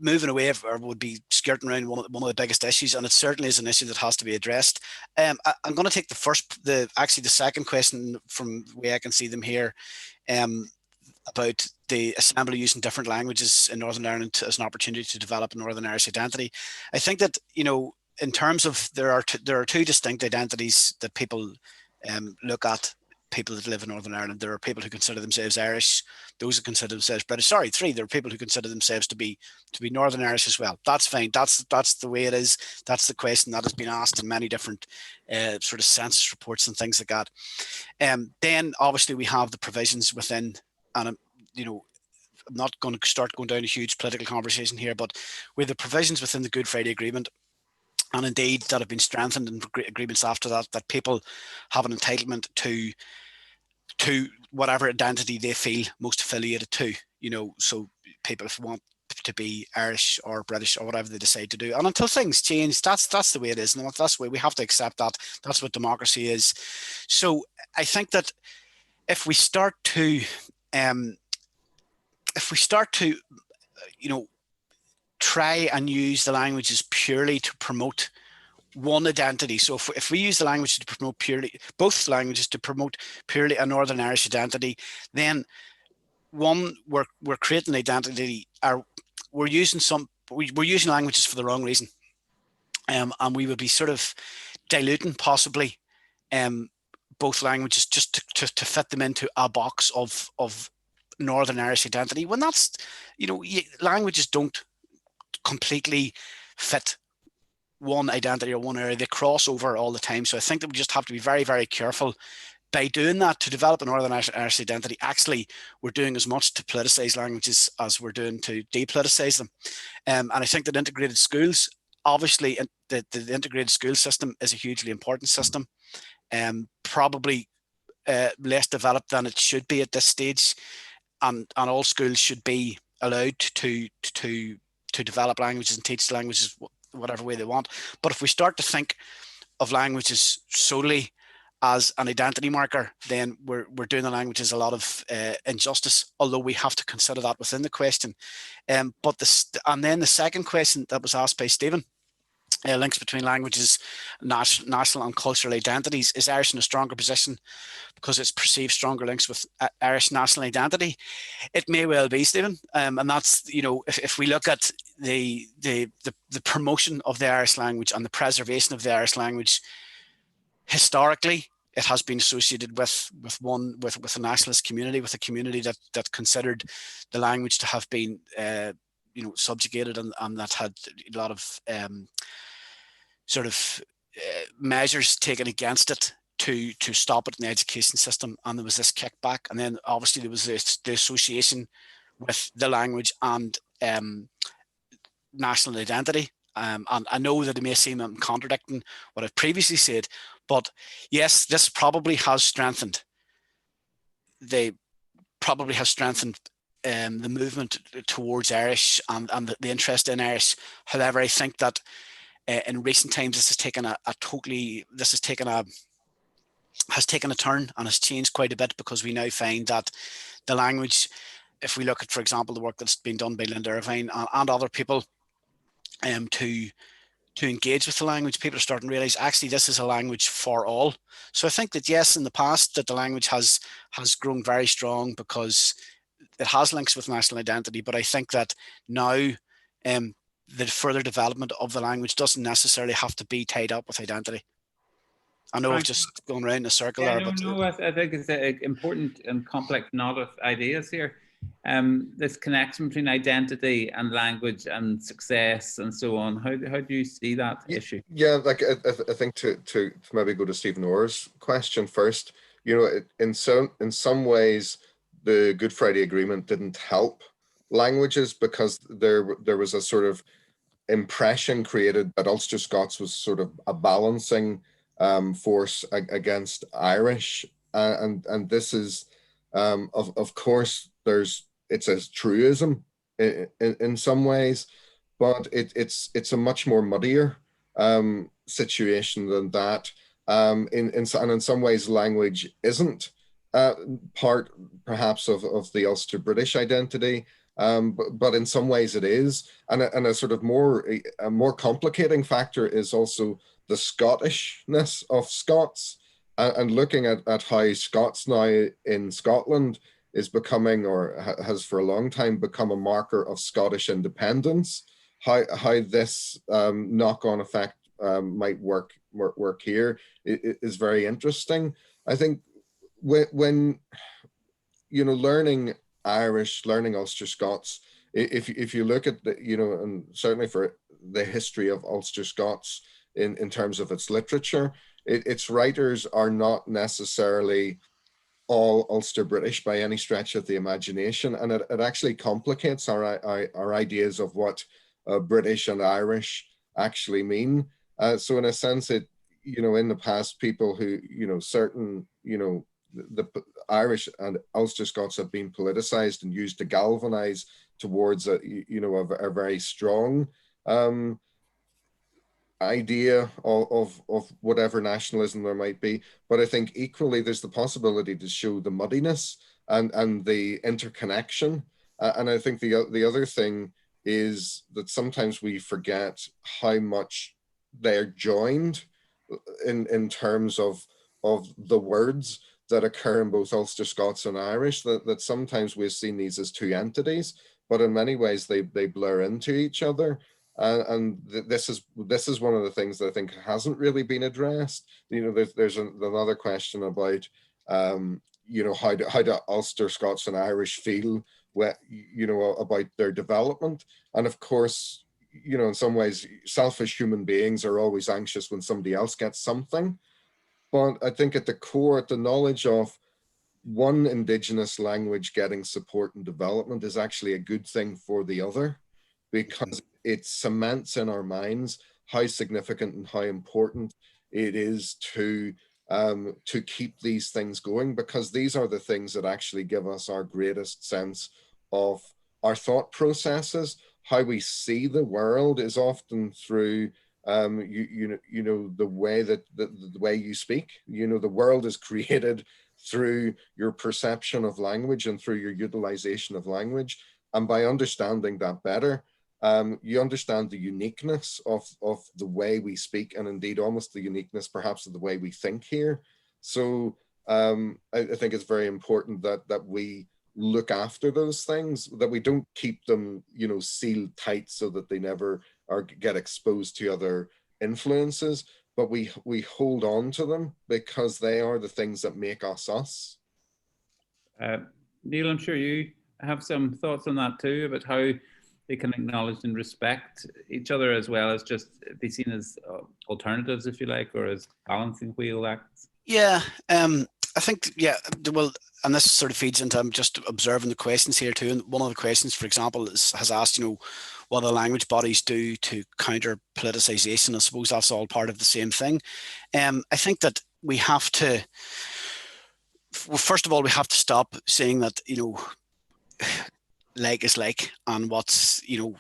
moving away, or would be skirting around one of the biggest issues, and it certainly is an issue that has to be addressed. I'm going to take the second question from the way I can see them here, about the Assembly using different languages in Northern Ireland as an opportunity to develop a Northern Irish identity. I think that in terms of there are two distinct identities that people look at people that live in Northern Ireland. There are people who consider themselves Irish, those who consider themselves British. Sorry, three. There are people who consider themselves to be Northern Irish as well. That's fine. That's the way it is. That's the question that has been asked in many different sort of census reports and things like that. Then obviously we have the provisions within, and you know, I'm not going to start going down a huge political conversation here, but with the provisions within the Good Friday Agreement, and indeed that have been strengthened in agreements after that, that people have an entitlement to whatever identity they feel most affiliated to, you know, so people if want to be Irish or British or whatever they decide to do. And until things change, that's the way it is. And that's the way we have to accept that. That's what democracy is. So I think that if we start to, you know, try and use the languages purely to promote one identity. So if we use the language to promote purely, both languages to promote purely a Northern Irish identity, then one, we're creating identity, we're using languages for the wrong reason. And we would be sort of diluting possibly both languages just to fit them into a box of Northern Irish identity, when that's, you know, languages don't completely fit one identity or one area. They cross over all the time. So I think that we just have to be very, very careful by doing that to develop a Northern Irish identity. Actually, we're doing as much to politicize languages as we're doing to depoliticize them. And I think that integrated schools, obviously the integrated school system is a hugely important system, probably less developed than it should be at this stage. And all schools should be allowed to develop languages and teach languages whatever way they want. But if we start to think of languages solely as an identity marker, then we're doing the languages a lot of injustice, although we have to consider that within the question. And then the second question that was asked by Stephen, links between languages, national and cultural identities. Is Irish in a stronger position because it's perceived stronger links with Irish national identity? It may well be, Stephen, and that's, you know, if we look at the promotion of the Irish language and the preservation of the Irish language, historically, it has been associated with a nationalist community, with a community that considered the language to have been you know, subjugated, and that had a lot of measures taken against it to stop it in the education system. And there was this kickback, and then obviously there was the association with the language and national identity. And I know that it may seem I'm contradicting what I've previously said, but yes, this probably has strengthened. The movement towards Irish and the interest in Irish. However, I think that in recent times this has taken has taken a turn and has changed quite a bit, because we now find that the language, if we look at, for example, the work that's been done by Linda Irvine and other people to engage with the language, people are starting to realize actually this is a language for all. So I think that yes, in the past that the language has grown very strong because it has links with national identity, but I think that now the further development of the language doesn't necessarily have to be tied up with identity. I know I've just gone around in a circle there. I think it's an important and complex knot of ideas here. This connection between identity and language and success and so on. How do you see that issue? Yeah, like I think to maybe go to Stephen Orr's question first. You know, in some ways, the Good Friday Agreement didn't help languages, because there was a sort of impression created that Ulster Scots was sort of a balancing force against Irish, and this is of course it's a truism in some ways, but it's a much more muddier situation than that. And in some ways, language isn't part perhaps of the Ulster British identity, but in some ways it is, and a sort of a more complicating factor is also the Scottishness of Scots, and looking at how Scots now in Scotland is becoming, or has for a long time become, a marker of Scottish independence. How this knock-on effect might work here is very interesting. I think when you know, learning Irish, learning Ulster Scots, if you look at the, you know, and certainly for the history of Ulster Scots in terms of its literature, its writers are not necessarily all Ulster British by any stretch of the imagination, and it actually complicates our ideas of what British and Irish actually mean. So in a sense, it, you know, in the past, people who, you know, certain, you know, the Irish and Ulster Scots have been politicized and used to galvanize towards a, you know, a very strong idea of whatever nationalism there might be. But I think equally there's the possibility to show the muddiness and the interconnection. And I think the other thing is that sometimes we forget how much they're joined in terms of the words that occur in both Ulster Scots and Irish, that sometimes we've seen these as two entities, but in many ways they blur into each other. And this is one of the things that I think hasn't really been addressed. You know, there's another question about, you know, how do Ulster Scots and Irish feel, you know, about their development. And of course, you know, in some ways, selfish human beings are always anxious when somebody else gets something. But I think at the core, at the knowledge of one Indigenous language getting support and development is actually a good thing for the other, because it cements in our minds how significant and how important it is to keep these things going, because these are the things that actually give us our greatest sense of our thought processes. How we see the world is often through you know the way that the way you speak. You know, the world is created through your perception of language and through your utilization of language. And by understanding that better, you understand the uniqueness of the way we speak, and indeed almost the uniqueness perhaps of the way we think here. So I think it's very important that we look after those things, that we don't keep them, you know, sealed tight so that they never get exposed to other influences, but we hold on to them because they are the things that make us us. Niall, I'm sure you have some thoughts on that too, about how they can acknowledge and respect each other, as well as just be seen as alternatives, if you like, or as balancing wheel acts. Yeah, I think, yeah, well, and this sort of feeds into, I'm just observing the questions here too. And one of the questions, for example, has asked, you know, what do language bodies do to counter politicization? I suppose that's all part of the same thing. I think that we have to, well, first of all, we have to stop saying that, you know, like is like, and what's, you know,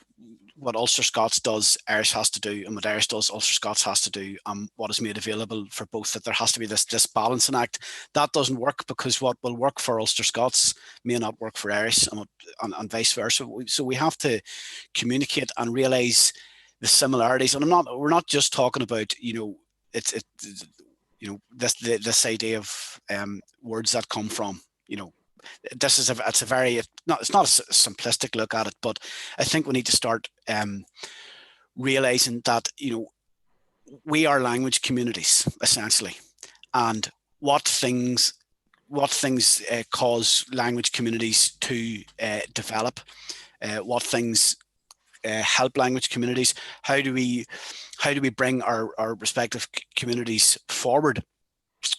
what Ulster Scots does, Irish has to do, and what Irish does, Ulster Scots has to do, and what is made available for both, that there has to be this balancing act. That doesn't work, because what will work for Ulster Scots may not work for Irish, and vice versa. So we have to communicate and realise the similarities. And we're not just talking about, you know, you know, this idea of words that come from, you know, this is it's not a simplistic look at it, but I think we need to start realizing that, you know, we are language communities essentially, and what things cause language communities to develop, what things help language communities, how do we bring our respective communities forward.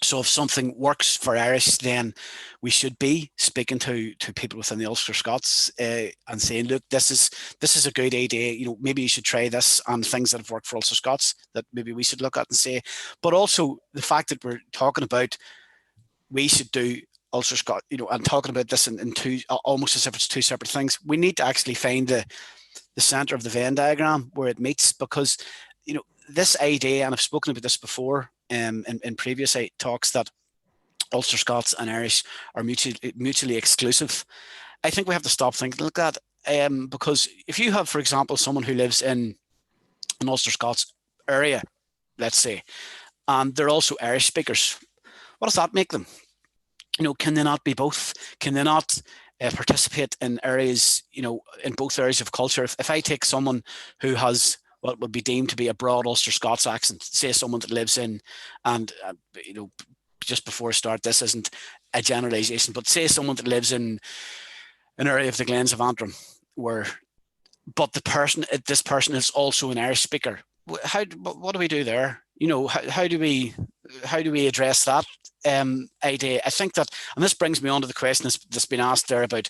So if something works for Irish, then we should be speaking to people within the Ulster Scots and saying, look, this is a good idea. You know, maybe you should try this, and things that have worked for Ulster Scots that maybe we should look at and say. But also the fact that we're talking about we should do Ulster Scot, you know, and talking about this in two, almost as if it's two separate things. We need to actually find the center of the Venn diagram where it meets, because, you know, this idea, and I've spoken about this before in previous talks, that Ulster Scots and Irish are mutually exclusive. I think we have to stop thinking like that, because if you have, for example, someone who lives in an Ulster Scots area, let's say, and they're also Irish speakers, what does that make them? You know, can they not be both? Can they not participate in areas, you know, in both areas of culture? If I take someone who has what would be deemed to be a broad Ulster Scots accent, say someone that lives in and, you know, just before I start, this isn't a generalization, but say someone that lives in an area of the Glens of Antrim but this person is also an Irish speaker. What do we do there? How do we address that idea? I think that, and this brings me on to the question that's been asked there about,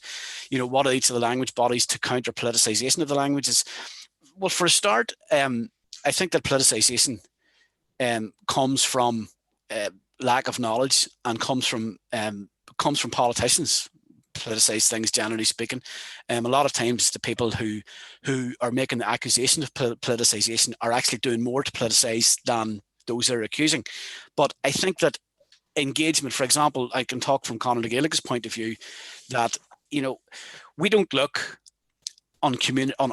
what are each of the language bodies to counter politicization of the languages? Well, for a start, I think that politicization comes from lack of knowledge and comes from politicians. Politicize things, generally speaking. A lot of times the people who are making the accusation of politicization are actually doing more to politicize than those they're accusing. But I think that engagement, for example, I can talk from Conor Gaeleg's point of view, that we don't look on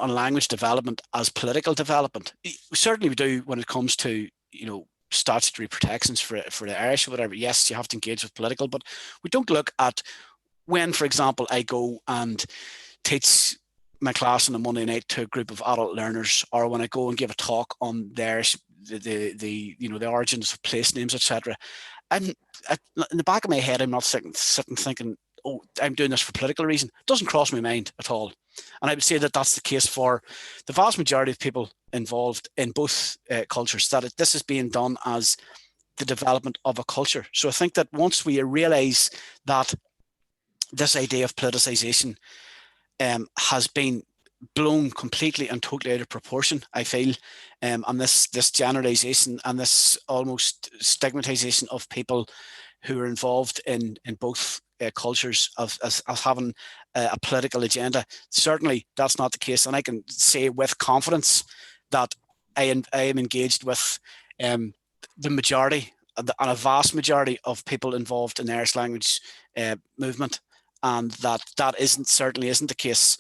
language development as political development. Certainly we do when it comes to statutory protections for the Irish or whatever. Yes, you have to engage with political, but we don't look at when, for example, I go and teach my class on a Monday night to a group of adult learners, or when I go and give a talk on the origins of place names, etc. And in the back of my head, I'm not sitting thinking, oh, I'm doing this for political reason. It doesn't cross my mind at all. And I would say that that's the case for the vast majority of people involved in both cultures, that this is being done as the development of a culture. So I think that once we realize that this idea of politicization has been blown completely and totally out of proportion, I feel, and this generalization and this almost stigmatization of people who are involved in both cultures as having a political agenda. Certainly that's not the case, and I can say with confidence that I am engaged with the majority and a vast majority of people involved in the Irish language movement, and that certainly isn't the case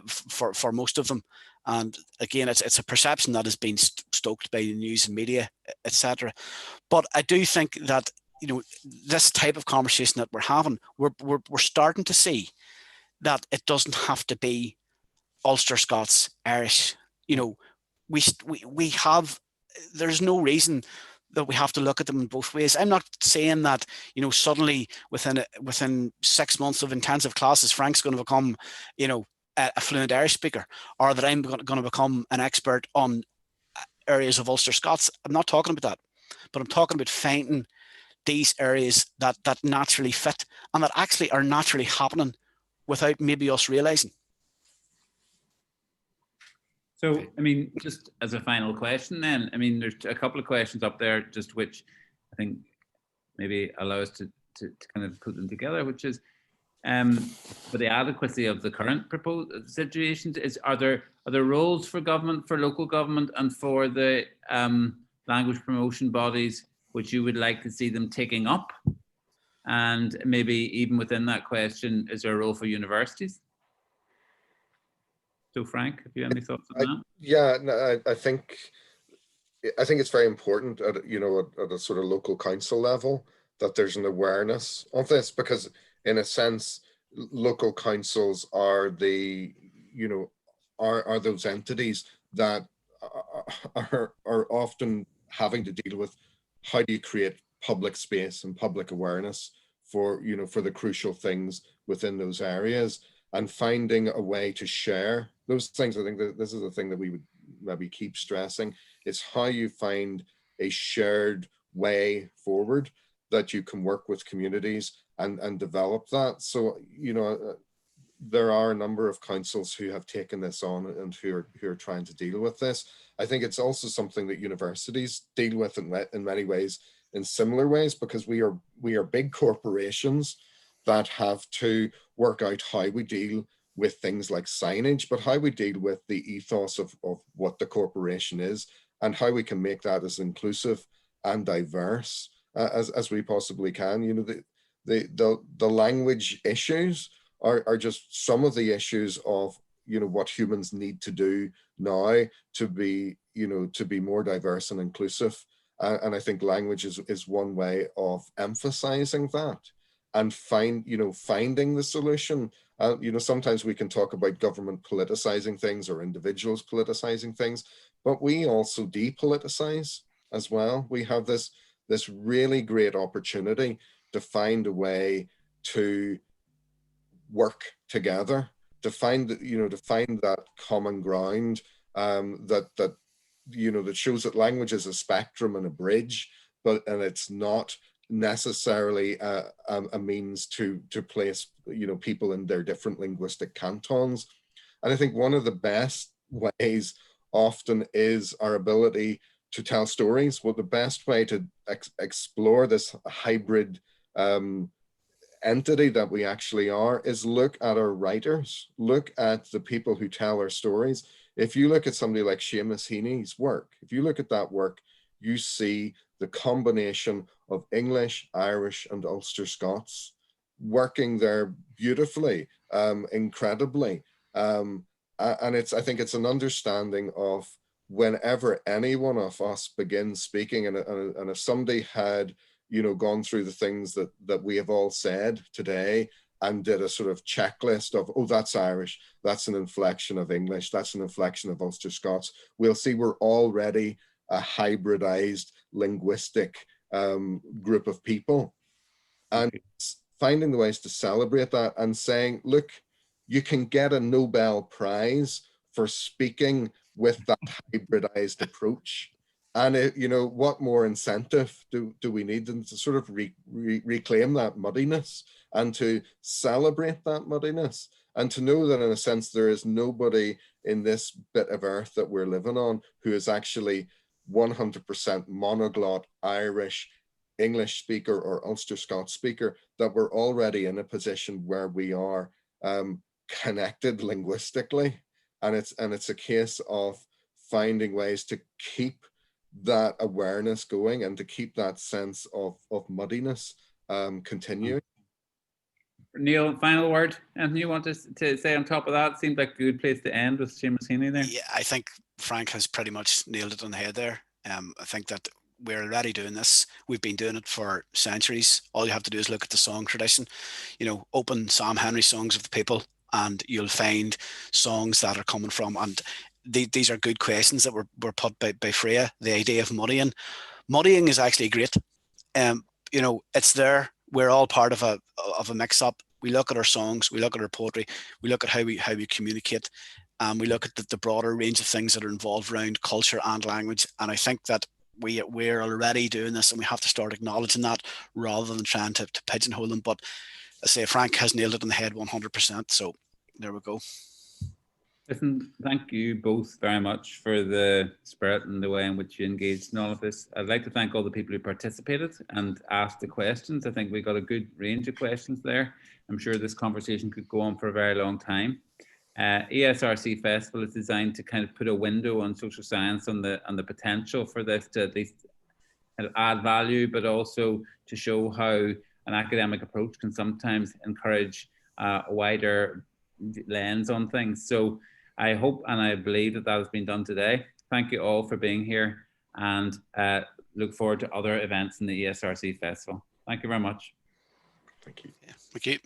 for most of them. And again, it's a perception that has been stoked by the news and media, etc. But I do think that this type of conversation that we're having, we're starting to see that it doesn't have to be Ulster Scots Irish. We have. There's no reason that we have to look at them in both ways. I'm not saying that suddenly within 6 months of intensive classes, Frank's going to become a fluent Irish speaker, or that I'm going to become an expert on areas of Ulster Scots. I'm not talking about that, but I'm talking about finding these areas that naturally fit and that actually are naturally happening without maybe us realizing. So, I mean, just as a final question then, I mean, there's a couple of questions up there, just which I think maybe allow us to kind of put them together, which is, for the adequacy of the current proposed situations, are there roles for government, for local government, and for the language promotion bodies which you would like to see them taking up? And maybe even within that question, is there a role for universities? So Frank, have you any thoughts on that? Yeah, no, I think it's very important at a sort of local council level that there's an awareness of this, because in a sense, local councils are are those entities that are often having to deal with how do you create public space and public awareness for the crucial things within those areas, and finding a way to share those things. I think that this is the thing that we would maybe keep stressing, is how you find a shared way forward that you can work with communities and develop that. So, there are a number of councils who have taken this on and who are trying to deal with this. I think it's also something that universities deal with in many ways, in similar ways, because we are big corporations that have to work out how we deal with things like signage, but how we deal with the ethos of what the corporation is, and how we can make that as inclusive and diverse as we possibly can. The language issues are just some of the issues of what humans need to do now to be more diverse and inclusive, and I think language is one way of emphasizing that and finding the solution. Sometimes we can talk about government politicizing things or individuals politicizing things, but we also depoliticize as well. We have this this really great opportunity to find a way to work together, to find that common ground, that shows that language is a spectrum and a bridge, and it's not necessarily a means to place people in their different linguistic cantons. And I think one of the best ways often is our ability to tell stories. Well, the best way to explore this hybrid entity that we actually are is look at our writers, look at the people who tell our stories. If you look at somebody like Seamus Heaney's work, if you look at that work, you see the combination of English, Irish, and Ulster Scots working there beautifully, incredibly. And I think it's an understanding of whenever any one of us begins speaking, and if somebody had gone through the things that we have all said today and did a sort of checklist of, oh, that's Irish, that's an inflection of English, that's an inflection of Ulster Scots, we'll see we're already a hybridized linguistic group of people. And finding the ways to celebrate that and saying, look, you can get a Nobel Prize for speaking with that hybridized approach. And what more incentive do we need than to sort of reclaim that muddiness and to celebrate that muddiness, and to know that in a sense there is nobody in this bit of earth that we're living on who is actually 100% monoglot Irish, English speaker or Ulster Scots speaker, that we're already in a position where we are connected linguistically. And it's a case of finding ways to keep that awareness going and to keep that sense of muddiness continuing. Niall, final word. Anything you want to say on top of that? Seems like a good place to end with Seamus Heaney there. Yeah, I think Frank has pretty much nailed it on the head there. I think that we're already doing this. We've been doing it for centuries. All you have to do is look at the song tradition. Open Sam Henry Songs of the People, and you'll find songs that are coming from, and these are good questions that were put by Freya. The idea of muddying. Muddying is actually great. It's there. We're all part of a mix-up. We look at our songs, we look at our poetry, we look at how we communicate, and we look at the broader range of things that are involved around culture and language. And I think that we're already doing this, and we have to start acknowledging that rather than trying to pigeonhole them. But I say Frank has nailed it on the head 100%. So there we go. Listen, thank you both very much for the spirit and the way in which you engaged in all of this. I'd like to thank all the people who participated and asked the questions. I think we got a good range of questions there. I'm sure this conversation could go on for a very long time. ESRC Festival is designed to kind of put a window on social science on the potential for this to at least add value, but also to show how an academic approach can sometimes encourage a wider lens on things. So I hope and I believe that has been done today. Thank you all for being here, and look forward to other events in the ESRC Festival. Thank you very much. Thank you. Yeah, thank you.